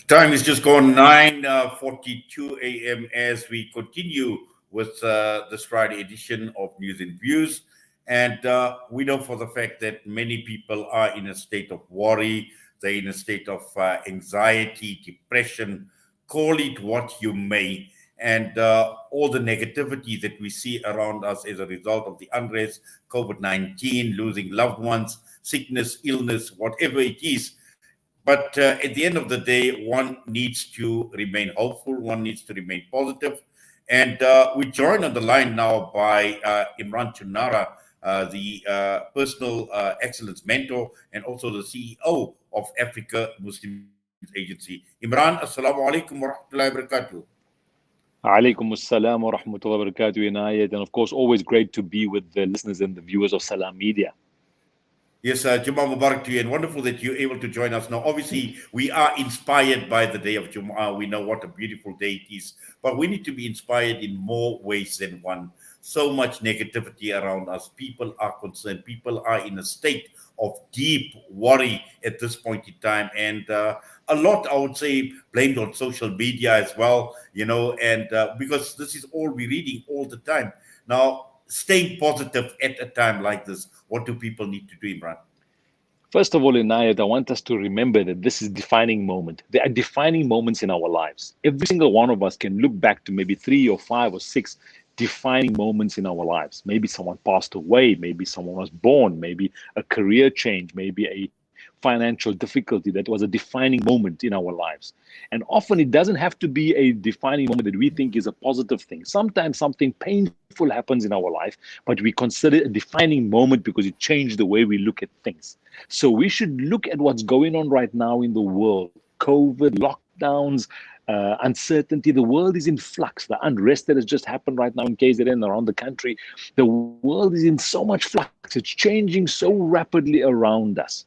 Time is just gone 9:42 a.m. as we continue with this Friday edition of News and Views. And we know for the fact that many people are in a state of worry, they're in a state of anxiety, depression, call it what you may. And all the negativity that we see around us as a result of the unrest, COVID 19, losing loved ones, sickness, illness, whatever it is. But at the end of the day, one needs to remain hopeful, one needs to remain positive. And we join on the line now by Imraan Choonara, the personal excellence mentor and also the CEO of Africa Muslims Agency. Imraan, assalamu alaikum wa rahmatullahi wa barakatuh. Alaikum assalam wa rahmatullahi wa barakatuh, Inayat. And of course, always great to be with the listeners and the viewers of Salam Media. Yes, Jummah Mubarak to you, and wonderful that you're able to join us. Now, obviously, we are inspired by the day of Jummah. We know what a beautiful day it is, but we need to be inspired in more ways than one. So much negativity around us. People are concerned. People are in a state of deep worry at this point in time, and a lot, I would say, blamed on social media as well, and because this is all we're reading all the time. Now, staying positive at a time like this, what do people need to do, Imraan? First of all, Inayat, I want us to remember that this is a defining moment. There are defining moments in our lives. Every single one of us can look back to maybe 3 or 5 or 6 defining moments in our lives. Maybe someone passed away, maybe someone was born, maybe a career change, maybe a financial difficulty that was a defining moment in our lives. And often it doesn't have to be a defining moment that we think is a positive thing. Sometimes something painful happens in our life, but we consider it a defining moment because it changed the way we look at things. So we should look at what's going on right now in the world. COVID, lockdowns, uncertainty. The world is in flux. The unrest that has just happened right now in KZN and around the country. The world is in so much flux. It's changing so rapidly around us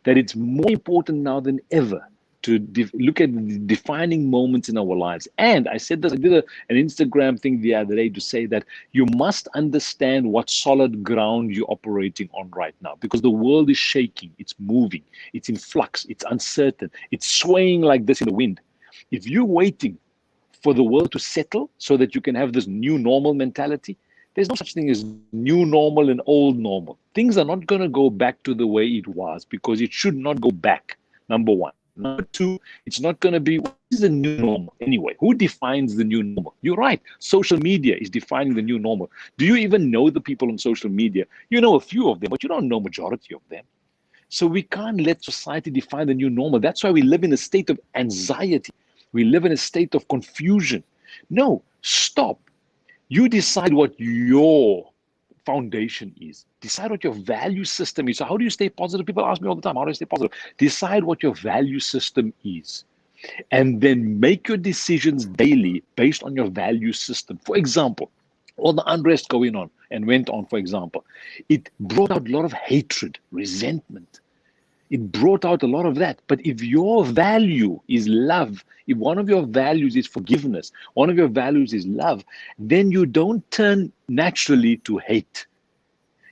that it's more important now than ever to look at the defining moments in our lives. And I said this, I did an Instagram thing the other day to say that you must understand what solid ground you're operating on right now, because the world is shaking, it's moving, it's in flux, it's uncertain, it's swaying like this in the wind. If you're waiting for the world to settle so that you can have this new normal mentality, there's no such thing as new normal and old normal. Things are not going to go back to the way it was because it should not go back, number one. Number two, it's not going to be, what is the new normal anyway? Who defines the new normal? You're right. Social media is defining the new normal. Do you even know the people on social media? You know a few of them, but you don't know majority of them. So we can't let society define the new normal. That's why we live in a state of anxiety. We live in a state of confusion. No, stop. You decide what your foundation is. Decide what your value system is. So how do you stay positive? People ask me all the time, how do I stay positive? Decide what your value system is. And then make your decisions daily based on your value system. For example, all the unrest going on and went on, for example, it brought out a lot of hatred, resentment. It brought out a lot of that. But if your value is love, if one of your values is forgiveness, one of your values is love, then you don't turn naturally to hate.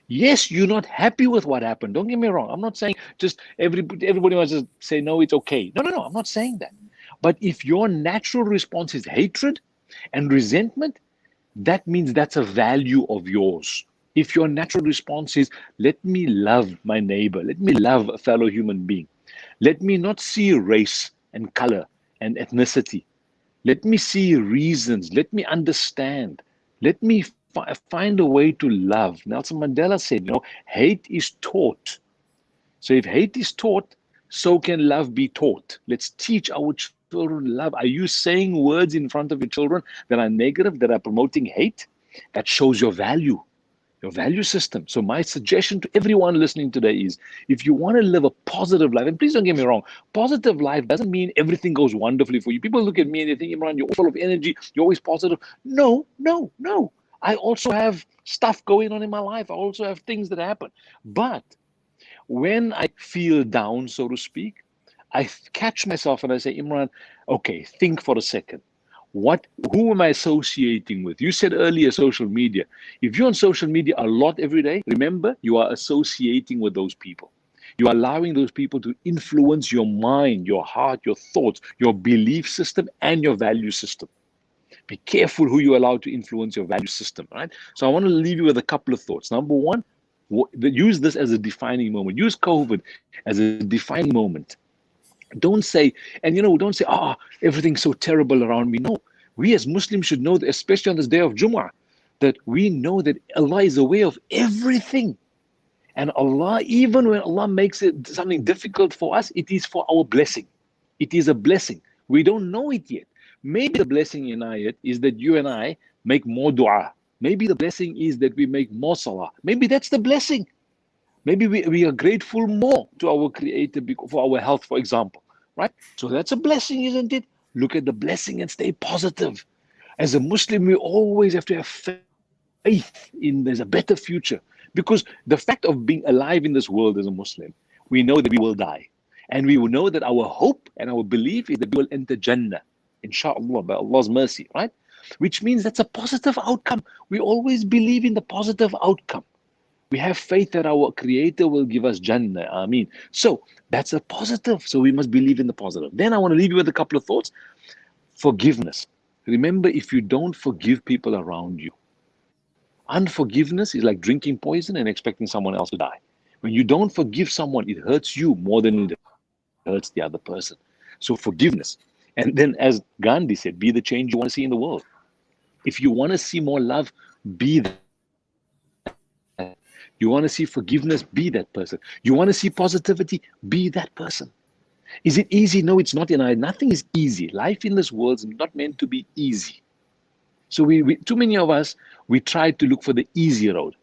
Yes, you're not happy with what happened. Don't get me wrong. I'm not saying just everybody must just say, no, it's okay. No. I'm not saying that. But if your natural response is hatred and resentment, that means that's a value of yours. If your natural response is, let me love my neighbor, let me love a fellow human being, let me not see race and color and ethnicity, let me see reasons, let me understand, let me find a way to love. Nelson Mandela said, hate is taught. So if hate is taught, so can love be taught. Let's teach our children love. Are you saying words in front of your children that are negative, that are promoting hate? That shows your value system. So my suggestion to everyone listening today is, if you want to live a positive life, and please don't get me wrong, positive life doesn't mean everything goes wonderfully for you. People look at me and they think, Imraan, you're full of energy, you're always positive. No. I also have stuff going on in my life. I also have things that happen. But when I feel down, so to speak, I catch myself and I say, Imraan, okay, think for a second. Who am I associating with? You said earlier social media. If you're on social media a lot every day, remember, you are associating with those people. You're allowing those people to influence your mind, your heart, your thoughts, your belief system, and your value system. Be careful who you allow to influence your value system, right? So I want to leave you with a couple of thoughts. Number one, use this as a defining moment. Use COVID as a defining moment. Don't say, and don't say, everything's so terrible around me. No, we as Muslims should know that, especially on this day of Jumu'ah, that we know that Allah is aware of everything. And Allah, even when Allah makes it something difficult for us, it is for our blessing. It is a blessing. We don't know it yet. Maybe the blessing in ayat is that you and I make more dua. Maybe the blessing is that we make more salah. Maybe that's the blessing. Maybe we are grateful more to our Creator for our health, for example, right? So that's a blessing, isn't it? Look at the blessing and stay positive. As a Muslim, we always have to have faith in there's a better future, because the fact of being alive in this world as a Muslim, we know that we will die. And we will know that our hope and our belief is that we will enter Jannah, inshallah, by Allah's mercy, right? Which means that's a positive outcome. We always believe in the positive outcome. We have faith that our Creator will give us Jannah. Ameen. So that's a positive. So we must believe in the positive. Then I want to leave you with a couple of thoughts. Forgiveness. Remember, if you don't forgive people around you, unforgiveness is like drinking poison and expecting someone else to die. When you don't forgive someone, it hurts you more than it hurts the other person. So forgiveness. And then, as Gandhi said, be the change you want to see in the world. If you want to see more love, be that person. You want to see forgiveness, be that person. You want to see positivity, be that person. Is it easy? No, it's not. Nothing is easy. Life in this world is not meant to be easy. So too many of us, we try to look for the easy road.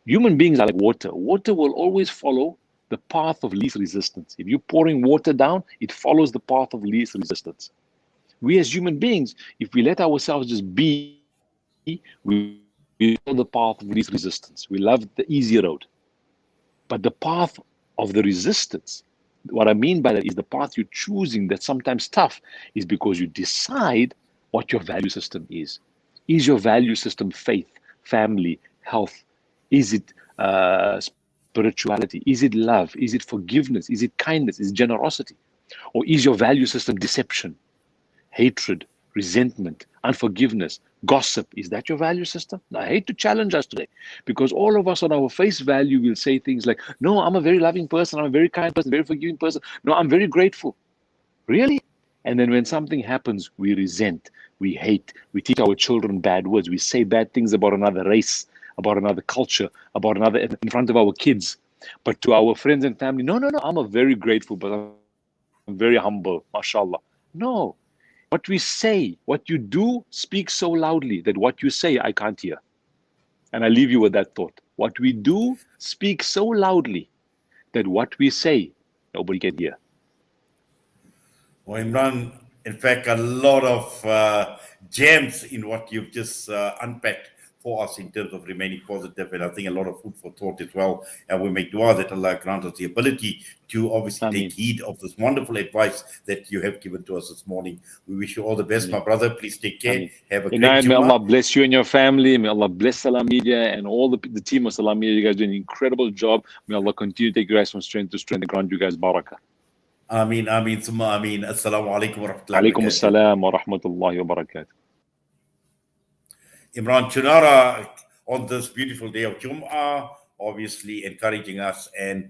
Human beings are like water. Water will always follow the path of least resistance. If you're pouring water down, it follows the path of least resistance. We as human beings, if we let ourselves just be, we follow the path of least resistance. We love the easy road. But the path of the resistance, what I mean by that is the path you're choosing that's sometimes tough, is because you decide what your value system is. Is your value system faith, family, health? Is it spirituality? Is it love? Is it forgiveness? Is it kindness? Is it generosity? Or is your value system deception, hatred, resentment, unforgiveness, gossip? Is that your value system? I hate to challenge us today, because all of us on our face value will say things like, no, I'm a very loving person, I'm a very kind person, very forgiving person. No, I'm very grateful. Really? And then when something happens, we resent, we hate, we teach our children bad words, we say bad things about another race, about another culture, about another in front of our kids. But to our friends and family, no, I'm a very grateful, but I'm very humble, mashallah. No. What we say, what you do speaks so loudly that what you say, I can't hear. And I leave you with that thought. What we do speaks so loudly that what we say, nobody can hear. Well, Imran, in fact, a lot of gems in what you've just unpacked for us in terms of remaining positive, and I think a lot of food for thought as well. And we make dua that Allah grant us the ability to obviously Ameen. take heed of this wonderful advice that you have given to us this morning. We wish you all the best, my Ameen. brother. Please take care. Ameen. Have a great Inayat, may Allah Jummah. bless you and your family. May Allah bless Salam Media and all the team of Salam Media. You guys do an incredible job. May Allah continue to take you guys from strength to strength and grant you guys barakah. Ameen, ameen, summa ameen. Assalamu alaikum wa rahmatullahi wa Alaikum barakatuh. assalam wa rahmatullahi wa barakatuh. Imraan Choonara on this beautiful day of Jum'ah, obviously encouraging us, and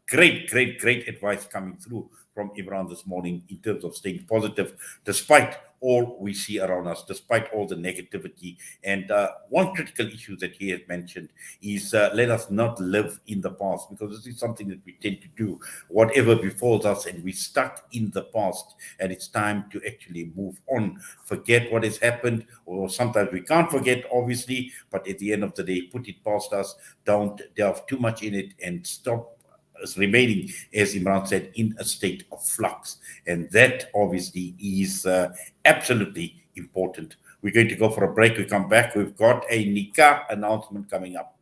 great advice coming through from Imraan this morning in terms of staying positive despite all we see around us, despite all the negativity. And one critical issue that he has mentioned is let us not live in the past, because this is something that we tend to do. Whatever befalls us and we're stuck in the past, and it's time to actually move on, forget what has happened, or sometimes we can't forget, obviously, but at the end of the day, put it past us, don't delve too much in it, and stop us remaining, as Imran said, in a state of flux. And that obviously is absolutely important. We're going to go for a break. We come back. We've got a nikah announcement coming up.